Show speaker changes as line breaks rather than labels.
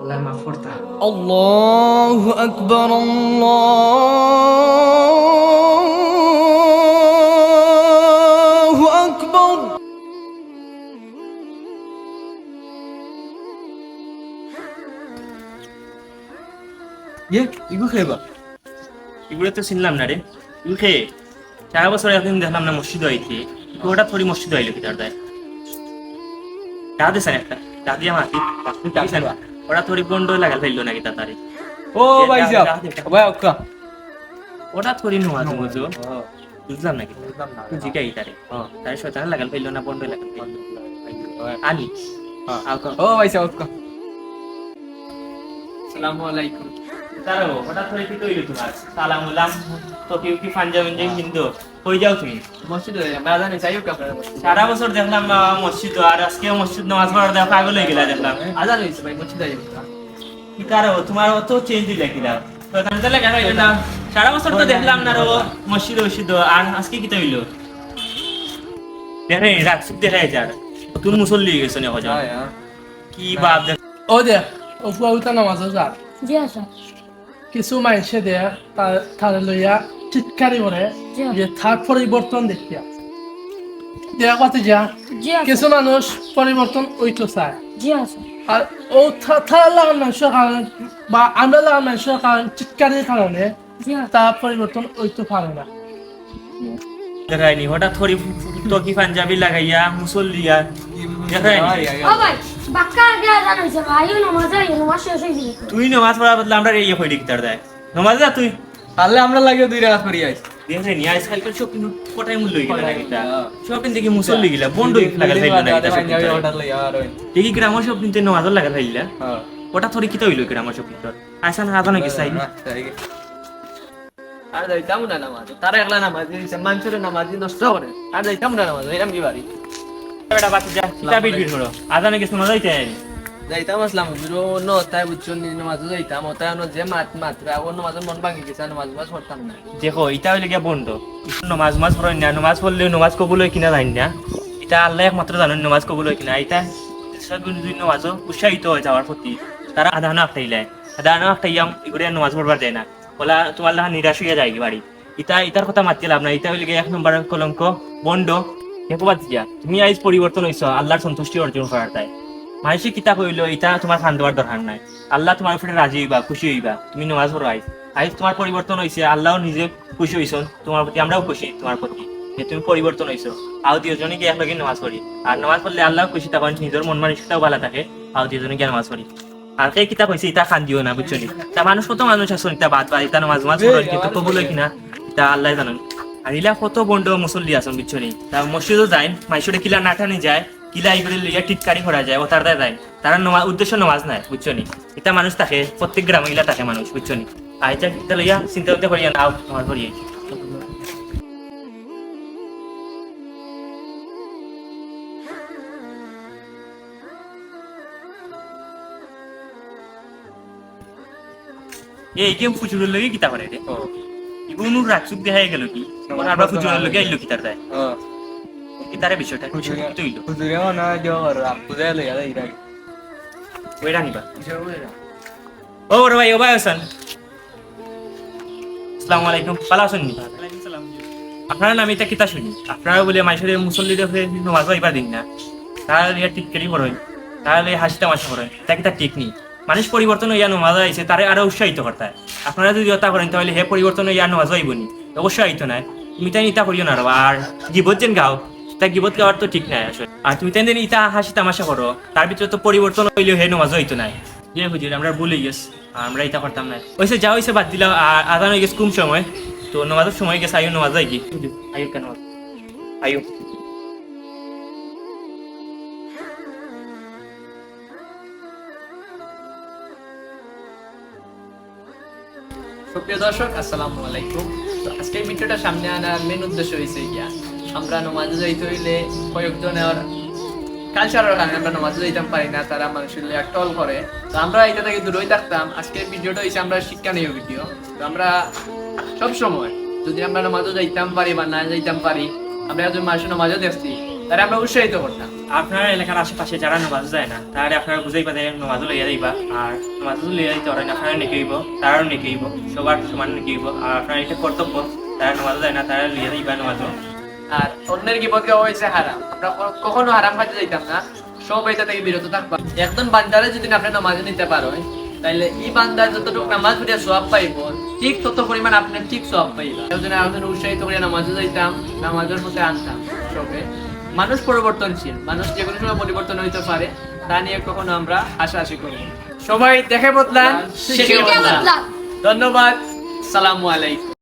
আল্লাহ মাফ করতা।
আল্লাহু আকবার, আল্লাহু আকবার।
ইগু খেবা এগুলো তো চিনলাম না রে। ইগু খেয়ে 4 বছর একদিন দেখলাম না মসজিদ আইতে, ওটা থোড়ি মসজিদ আইলো কি তার দেয় দাদে স্যার একটা দাদি আমার ওরা থোড়ি বন্ড লাগাল ফেললো নাকি তাড়াতাড়ি।
ও ভাই সাহেব, ভাই ওকা
ওটা থোড়ি নোয়াজ বুঝো বুঝলাম নাকি তুই জিগাই তারে তারে শয়তান লাগাল ফেললো না বন্ড লাগাল ফেললো আলি
ও ভাই সাহেব ওকা।
আসসালামু আলাইকুম।
তারো ওটা থোড়ি কি কইলো তোমার সালাম উলাম তো কি পাঞ্জাবি যে হিন্দু কই যাও তুমি
মসজিদে আমরা আজান চাইও কি আপনারা?
4 বছর দেখলাম মসজিদ আর আজকে মসজিদ নামাজ পড়ার দেখা পাগল হয়ে গেলা দেখলাম।
আজান হইছে ভাই, মসজিদে যাইও।
কি কারো তোমার অত চেঞ্জ দিলে কি দাও তো এখানে তাহলে কেন হইলো না? 4 বছর তো দেখলাম না রো মসজিদ মসজিদ আর আজকে কি হইলো? দেখে রাখছি দেখা যার তুমি মুসল্লি হয়ে গেছো না হজা কি বাপ দেখ
ও দে ও ফুয়াউতা নামাজ যা
জি আচ্ছা।
কিছু মাইসে দে তার লইয়া চিৎকারি করে যে থার পরিবর্তন দেখিয়া দেয়া কথা যা
জি আচ্ছা।
কিছু মানুষ পরিবর্তন ওইতো চায়
জি আচ্ছা।
আর ও থার লাগান মানুষের কারণে বা আমরা লাগান মানুষের কারণে চিৎকারির কারণে
জি আচ্ছা।
তা পরিবর্তন ওইতো পারে না।
দেখায়নি হঠাৎ থরি তো কি পাঞ্জাবি লাগাইয়া মুসল্লিয়া দেখায়নি
ও ভাই বাক্কা আগে আজান হইছে ভাই, নামাজ শেষ হয়ে গেছে।
তুই নামাজ পড়ার বদলে আমরা এই হই দিকতার দেয় নামাজ যা তুই
তাহলে আমরা লাগে 2 রাকাত করি আইছি।
দেখে নি আজকাল সব কিন্তু কোটাই মূল্য হয়ে গেল না এটা সব কিন্তু দেখি মুসল্লি গিলা বন্ড লাগাল ফেললো না এটা
পাঞ্জাবি অর্ডার লই আর ওই।
দেখি গ্রামের সব কিন্তু নামাজ লাগাল ফেললা ওটা থরি কি হইলো গ্রামের সব কিন্তু আসান আদা নাকি চাই
আর যাইতাম না নামাজ, তারা একলা নামাজ দিছে, মানুষের নামাজ নষ্ট করে। আর যাইতাম না নামাজ, এরকম কি বাড়ি
বেটা বাচ্চা যা কিতাব বিট করো আদা নাকি শোনা যাইতে
যাইতাম আসলাম হুজুর ন তাই বুঝছো নি নামাজ যাইতাম ওটাই যে মাত্রা ও নামাজ মন ভাঙি গেছে, নামাজ পড়তাম না।
দেখো এটা হইলে গিয়া বন্ধ নমাজ মাজ পড়েন না নমাজ পড়লে নমাজ কবুল হয় কিনা জানি না এটা আল্লাহ একমাত্র জানেন নমাজ কবুল হয় কিনা এটা দুই নমাজও উৎসাহিত হয়ে যাওয়ার প্রতি তারা আধানো আঁকটাইলে আধানো আঁকটাইয়াম এগুলো নমাজ পড়বার দেয় না বলা তোমার লাহা নিরাশ হইয়া যায় বাড়ি ইটার কথা মাতি লাভ না এটা হইলে গিয়ে 1 নম্বরের কলঙ্ক বন্ড হেকুবাদ দিয়া তুমি আইজ পরিবর্তন হইছ আল্লাহর সন্তুষ্টি অর্জন করার তাই মানুষের কিতাব হইলো এটা তোমার খান দেওয়ার দরকার নাই আল্লাহ তোমার উপরে রাজি হইবা খুশি হইবা তুমি নমাজ পড়ো আইজ তোমার পরিবর্তন হয়েছে আল্লাহ নিজে খুশি হয়েছেন তোমার প্রতি আমরাও খুশি তোমার প্রতি যে তুমি পরিবর্তন হয়েছো আও দুজনে গিয়ে একলগে নামাজ পড়ি আর নামাজ পড়লে আল্লাহ খুশি তখন নিজের মন মানসিকতাও ভালো থাকে আও দুজনে গিয়ে নামাজ পড়ি আর সেই কিতাব হয়েছে এটা খান দিও না বুঝছো নি তা মানুষ কত মানুষ আছে এটা বাদ বা এটা নামাজ পড়ো কিন্তু কবুল হয় কিনা এটা আল্লাহ জানেন আর ইলা কত বন্ড মুসল্লি আছেন বুঝছো নি তা মসজিদও যায় মাইসুরে কিলা নাটানি যায় কিলা ইগুলি লইয়া টিটকারি করা যায় ও তার দেয় যায় তারা উদ্দেশ্য নামাজ নাই বুঝছো নি এটা মানুষ থাকে প্রত্যেক গ্রামে ইলা থাকে মানুষ বুঝছো নি আইটা এটা লইয়া চিন্তা করতে করিয়া নাও আমার করিয়ে এই গেম ফুচুরের লগে কিতা করে রে ইগুনুর রাখসুক দেখা গেল কি আমরা ফুচুরের লগে আইলো কিতার দেয় কিতারে বিষয়টা কি হইলো
হুজুরেও না দিও আর বুঝাই লই আর ইরা
ওইটা নিবা ও বড় ভাই ও ভাই হাসান আসসালামু আলাইকুম ভালো আছেন নি আপনার নাম এটা কিতা শুনি আপনারা বলে মাইশরের মুসল্লিদের নামাজ পড়িবার দিন না তাহলে ইয়া টিটকারি করেন তাহলে হাসি তামাশা করেন তা কিতা ঠিক নেই মানুষ পরিবর্তন হইয়া নামাজ আইছে তারে আরো উৎসাহিত করতে হয় আপনারা যদি হত্যা করেন তাহলে হে পরিবর্তন হইয়া নামাজ আইবনি অবশ্যই আইতো না তুমি তাই ইতা করিও না আর গিবত যেন গাও তা গিবত গাওয়ার তো ঠিক নাই আসলে আর তুমি তাই ইতা হাসি তামাশা করো তার ভিতরে তো পরিবর্তন হইলেও হে নামাজ হইতো না যে হুজুর আমরা ভুলে গেছি আমরা এটা করতাম না ওইসে যা হয়েছে বাদ দিলাম আর আদান হয়ে গেছে কম সময় তো নামাজের সময় গেছে আয়ু নামাজ আই কি আয়ু কেন আয়ু
সুপ্রিয় দর্শক আসসালামু আলাইকুম। তো আজকের ভিডিওটা সামনে আনার মেন উদ্দেশ্য হয়েছে গিয়া আমরা নামাজে যাইতে হইলে কয়েকজনের কালচারের কারণে আমরা নামাজে যাইতাম পারি না, তারা মানুষের টল করে। তো আমরা এটা থেকে দূরই থাকতাম। আজকের ভিডিওটা হয়েছে আমরা শিক্ষণীয় ভিডিও। তো আমরা সব সময় যদি আমরা নামাজে যাইতাম পারি বা না যাইতাম পারি আমরা যদি মানুষের নামাজও দেখছি তারা আমরা উৎসাহিত করতাম।
আপনার এলাকার আশেপাশে যারা নামাজ যায় না তারা আপনারা বুঝাইবা যে নামাজও লইয়া যাইবা আর নামাজও লইয়া যাইতে পারেন আপনারা নেকেইব তারাও নেকেইব সবার সমান নেকেইব আর আপনার এটা কর্তব্য তারা নামাজও যায় না তারা লইয়া যাইবা নামাজও।
আর অন্যের গিবত গাওয়া হয়েছে হারাম, আমরা কখনো হারাম খাইতে যাইতাম না, সব এটা থেকে বিরত থাকবা। একজন বান্দারে যদি আপনি নামাজে নিতে পারো তাইলে এই বান্দার যতটুকু নামাজ পড়িয়া সওয়াব পাইব ঠিক তত পরিমাণ আপনি ঠিক সওয়াব পাইবা। একজন আরেকজন উৎসাহিত করিয়া নামাজে যাইতাম, নামাজের মধ্যে আনতাম সবে। মানুষ পরিবর্তনশীল, মানুষ যে কোনো সময় পরিবর্তন হইতে পারে, তা নিয়ে কখনো আমরা আশাআশি করি। সবাই দেখে বদলান, শিখে
শিখে
বদলান।
বদলান।
ধন্যবাদ, সালামু আলাইকুম।